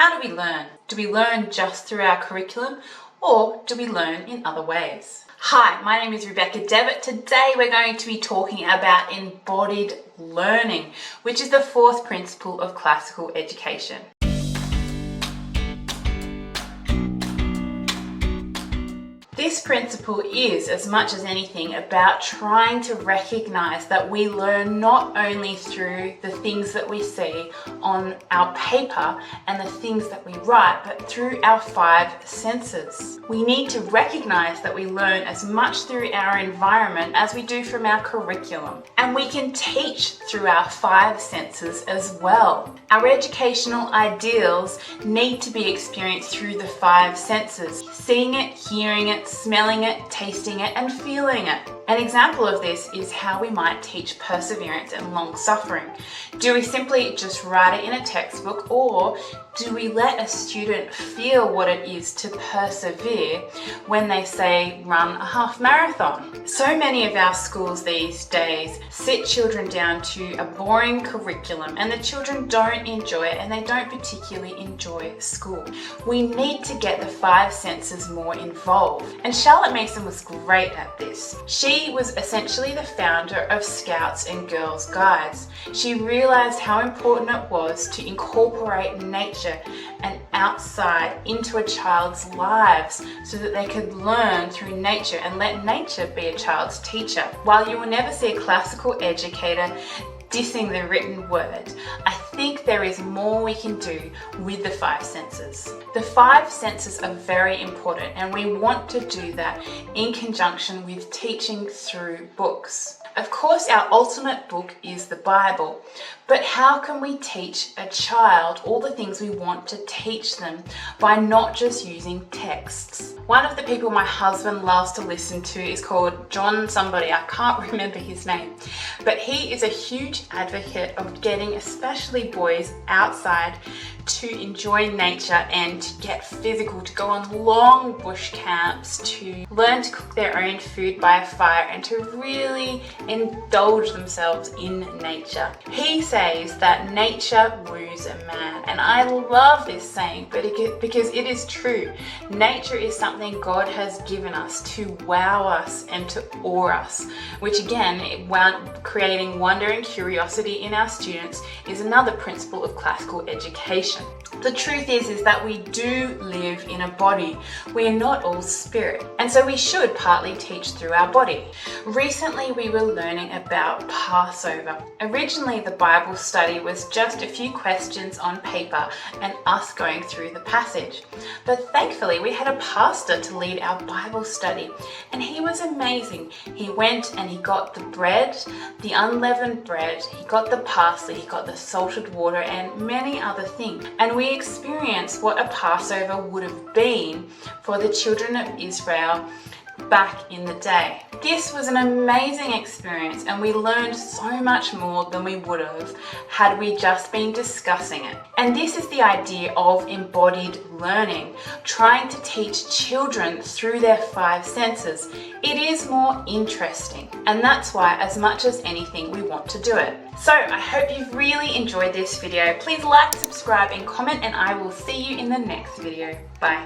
How do we learn? Do we learn just through our curriculum, or do we learn in other ways? Hi, my name is Rebecca Devitt. Today we're going to be talking about embodied learning, which is the fourth principle of classical education. This principle is, as much as anything, about trying to recognize that we learn not only through the things that we see on our paper and the things that we write, but through our five senses. We need to recognize that we learn as much through our environment as we do from our curriculum. And we can teach through our five senses as well. Our educational ideals need to be experienced through the five senses: seeing it, hearing it, smelling it, tasting it, and feeling it. An example of this is how we might teach perseverance and long suffering. Do we simply just write it in a textbook, or do we let a student feel what it is to persevere when they say run a half marathon? So many of our schools these days sit children down to a boring curriculum, and the children don't enjoy it, and they don't particularly enjoy school. We need to get the five senses more involved, and Charlotte Mason was great at this. She was essentially the founder of Scouts and Girls Guides. She realized how important it was to incorporate nature and outside into a child's lives so that they could learn through nature and let nature be a child's teacher. While you will never see a classical educator dissing the written word, I think there is more we can do with the five senses. The five senses are very important, and we want to do that in conjunction with teaching through books. Of course, our ultimate book is the Bible, but how can we teach a child all the things we want to teach them by not just using texts? One of the people my husband loves to listen to is called John somebody, I can't remember his name, but he is a huge advocate of getting especially boys outside to enjoy nature and to get physical, to go on long bush camps, to learn to cook their own food by a fire, and to really indulge themselves in nature. He says that nature woos a man, and I love this saying because it is true. Nature is something God has given us to wow us and to awe us, which again, creating wonder and curiosity in our students is another principle of classical education. The truth is that we do live in a body. We are not all spirit, and so we should partly teach through our body. Recently we were learning about Passover. Originally the Bible study was just a few questions on paper and us going through the passage. But thankfully we had a pastor to lead our Bible study, and he was amazing. He went and he got the bread, the unleavened bread, he got the parsley, he got the salted water, and many other things. And we experienced what a Passover would have been for the children of Israel back in the day. This was an amazing experience, and we learned so much more than we would have had we just been discussing it. And this is the idea of embodied learning, trying to teach children through their five senses. It is more interesting, and that's why, as much as anything, we want to do it. So I hope you've really enjoyed this video. Please like, subscribe, and comment, and I will see you in the next video. Bye.